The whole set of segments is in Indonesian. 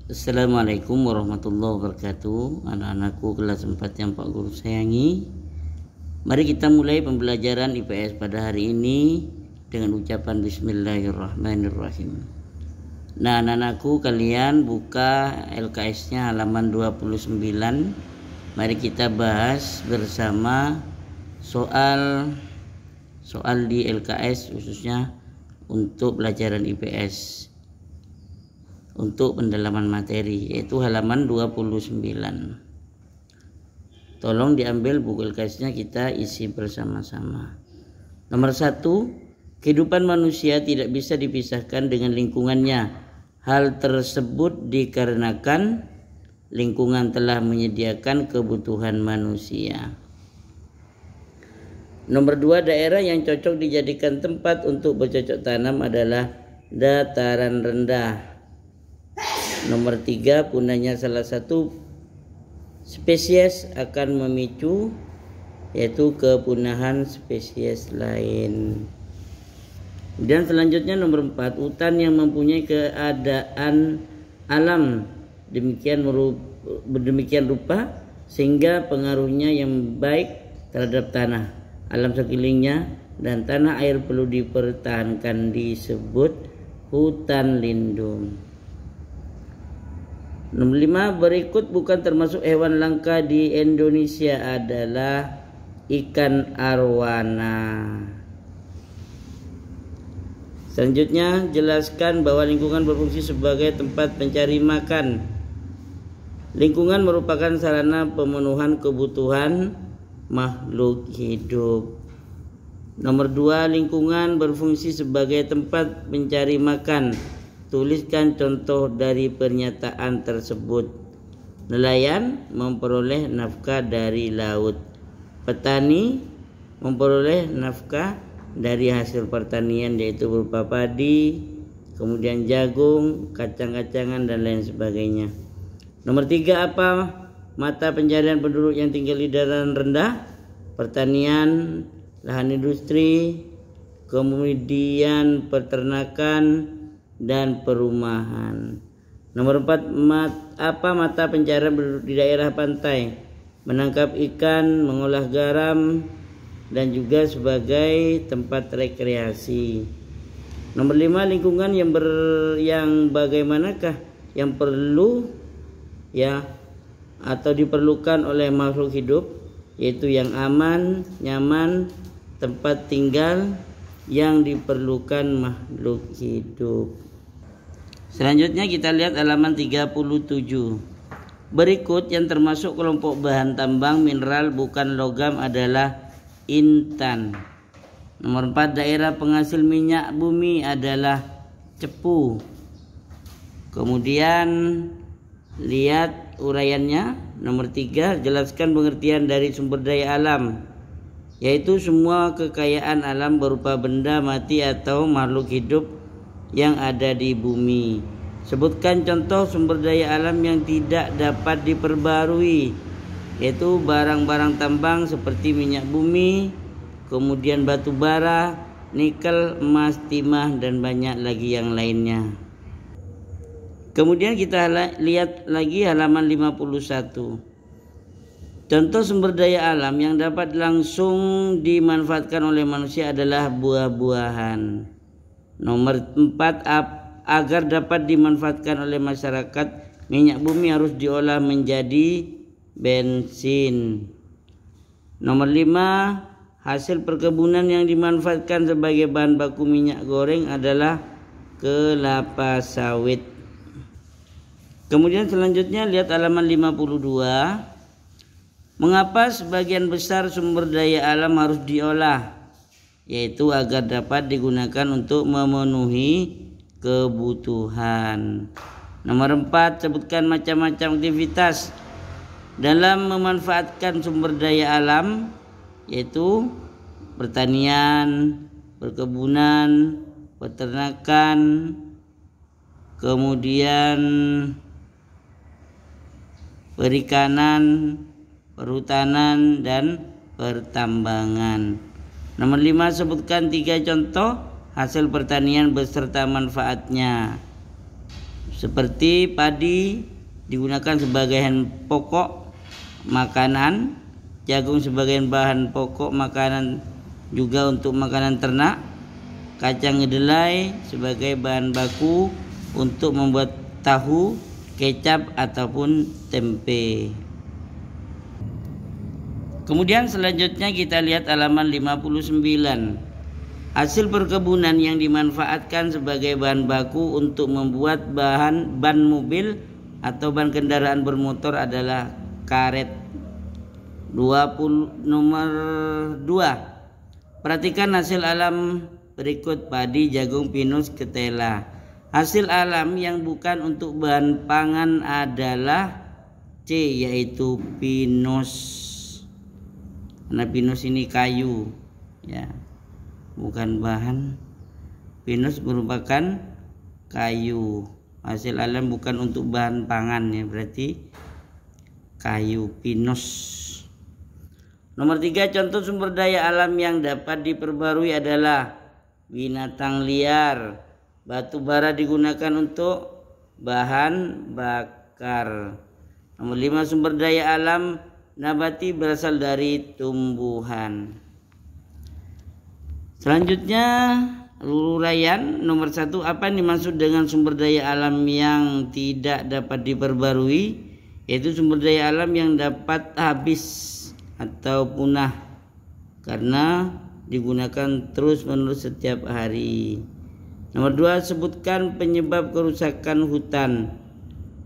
Assalamualaikum warahmatullahi wabarakatuh. Anak-anakku kelas 4 yang Pak Guru sayangi, mari kita mulai pembelajaran IPS pada hari ini dengan ucapan Bismillahirrahmanirrahim. Nah, anak-anakku, kalian buka LKS-nya halaman 29. Mari kita bahas bersama soal di LKS khususnya untuk pelajaran IPS untuk pendalaman materi, yaitu halaman 29. Tolong diambil buku LKS-nya, kita isi bersama-sama. Nomor 1, kehidupan manusia tidak bisa dipisahkan dengan lingkungannya. Hal tersebut dikarenakan lingkungan telah menyediakan kebutuhan manusia. Nomor 2, daerah yang cocok dijadikan tempat untuk bercocok tanam adalah dataran rendah. Nomor 3, punahnya salah satu spesies akan memicu yaitu kepunahan spesies lain. Dan selanjutnya nomor 4, hutan yang mempunyai keadaan alam demikian rupa sehingga pengaruhnya yang baik terhadap tanah, alam sekelilingnya dan tanah air perlu dipertahankan, disebut hutan lindung. Nomor 5, berikut bukan termasuk hewan langka di Indonesia adalah ikan arwana. Selanjutnya, jelaskan bahwa lingkungan berfungsi sebagai tempat pencari makan. Lingkungan merupakan sarana pemenuhan kebutuhan makhluk hidup. Nomor 2, lingkungan berfungsi sebagai tempat mencari makan. Tuliskan contoh dari pernyataan tersebut. Nelayan memperoleh nafkah dari laut. Petani memperoleh nafkah dari hasil pertanian, yaitu berupa padi, kemudian jagung, kacang-kacangan dan lain sebagainya. Nomor 3, apa mata pencarian penduduk yang tinggal di dataran rendah? Pertanian, lahan industri, kemudian peternakan dan perumahan. Nomor 4, apa mata pencarian penduduk di daerah pantai? Menangkap ikan, mengolah garam, dan juga sebagai tempat rekreasi. Nomor 5, lingkungan yang bagaimanakah yang perlu atau diperlukan oleh makhluk hidup, yaitu yang aman, nyaman, tempat tinggal yang diperlukan makhluk hidup. Selanjutnya kita lihat halaman 37. Berikut yang termasuk kelompok bahan tambang mineral bukan logam adalah intan. Nomor 4, daerah penghasil minyak bumi adalah cepu. Kemudian lihat uraiannya. Nomor 3, jelaskan pengertian dari sumber daya alam, yaitu semua kekayaan alam berupa benda mati atau makhluk hidup yang ada di bumi. Sebutkan contoh sumber daya alam yang tidak dapat diperbarui, yaitu barang-barang tambang seperti minyak bumi, kemudian batu bara, nikel, emas, timah, dan banyak lagi yang lainnya. Kemudian kita lihat lagi halaman 51. Contoh sumber daya alam yang dapat langsung dimanfaatkan oleh manusia adalah buah-buahan. Nomor 4, agar dapat dimanfaatkan oleh masyarakat, minyak bumi harus diolah menjadi bensin. Nomor 5, hasil perkebunan yang dimanfaatkan sebagai bahan baku minyak goreng adalah kelapa sawit. Kemudian selanjutnya lihat halaman 52. Mengapa sebagian besar sumber daya alam harus diolah? Yaitu agar dapat digunakan untuk memenuhi kebutuhan. Nomor 4, sebutkan macam-macam aktivitas dalam memanfaatkan sumber daya alam, yaitu pertanian, perkebunan, peternakan, kemudian perikanan, perhutanan, dan pertambangan. Nomor 5, sebutkan 3 contoh hasil pertanian beserta manfaatnya. Seperti padi digunakan sebagai bahan pokok makanan, jagung sebagai bahan pokok makanan juga untuk makanan ternak, kacang kedelai sebagai bahan baku untuk membuat tahu, kecap ataupun tempe. Kemudian selanjutnya kita lihat halaman 59. Hasil perkebunan yang dimanfaatkan sebagai bahan baku untuk membuat ban mobil atau ban kendaraan bermotor adalah karet. Nomor 2. Perhatikan hasil alam berikut: padi, jagung, pinus, ketela. Hasil alam yang bukan untuk bahan pangan adalah C, yaitu pinus. Karena pinus ini kayu, ya, bukan bahan. Pinus merupakan kayu. Hasil alam bukan untuk bahan pangan, ya, berarti kayu, pinus. Nomor 3, contoh sumber daya alam yang dapat diperbarui adalah binatang liar. Batu bara digunakan untuk bahan bakar. Nomor 5, sumber daya alam nabati berasal dari tumbuhan. Selanjutnya uraian nomor 1, apa yang dimaksud dengan sumber daya alam yang tidak dapat diperbarui? Yaitu sumber daya alam yang dapat habis atau punah karena digunakan terus-menerus setiap hari. Nomor 2, sebutkan penyebab kerusakan hutan.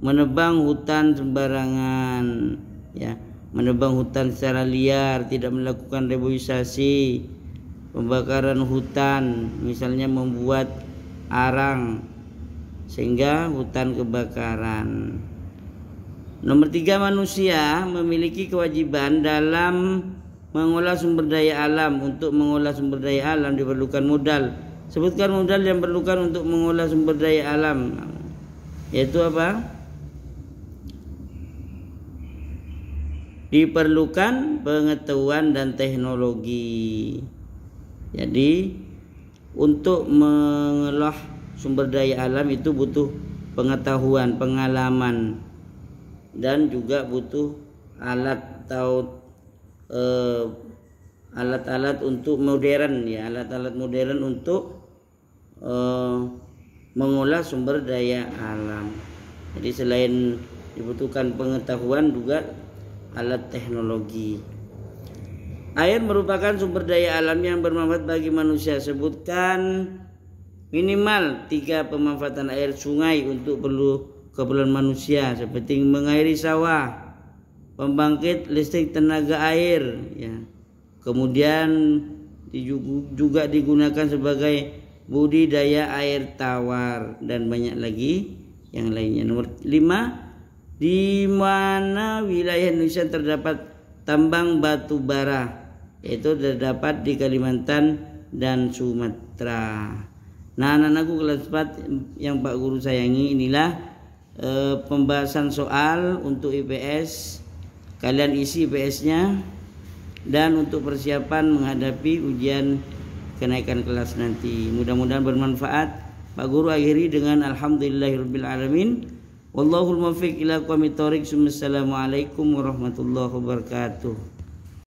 Menebang hutan sembarangan, ya, menebang hutan secara liar, tidak melakukan reboisasi, pembakaran hutan, misalnya membuat arang sehingga hutan kebakaran. Nomor 3, manusia memiliki kewajiban dalam mengolah sumber daya alam. Untuk mengolah sumber daya alam diperlukan modal. Sebutkan modal yang diperlukan untuk mengolah sumber daya alam. Yaitu apa? Diperlukan pengetahuan dan teknologi. Jadi untuk mengolah sumber daya alam itu butuh pengetahuan, pengalaman, dan juga butuh alat atau alat-alat untuk modern, ya, alat-alat modern untuk mengolah sumber daya alam. Jadi selain dibutuhkan pengetahuan juga alat teknologi. Air merupakan sumber daya alam yang bermanfaat bagi manusia. Sebutkan minimal 3 pemanfaatan air sungai untuk keperluan manusia, seperti mengairi sawah, pembangkit listrik tenaga air, ya. Kemudian juga digunakan sebagai budidaya air tawar dan banyak lagi yang lainnya. Nomor 5, di mana wilayah Indonesia terdapat tambang batu bara? Yaitu terdapat di Kalimantan dan Sumatera. Nah, anak-anakku kelas 4 yang Pak Guru sayangi, inilah pembahasan soal untuk IPS. Kalian isi IPS-nya dan untuk persiapan menghadapi ujian kenaikan kelas nanti. Mudah-mudahan bermanfaat. Pak Guru akhiri dengan alhamdulillahirabbil alamin. Wallahul muwaffiq ila aqwamit thoriq. Assalamualaikum warahmatullahi wabarakatuh.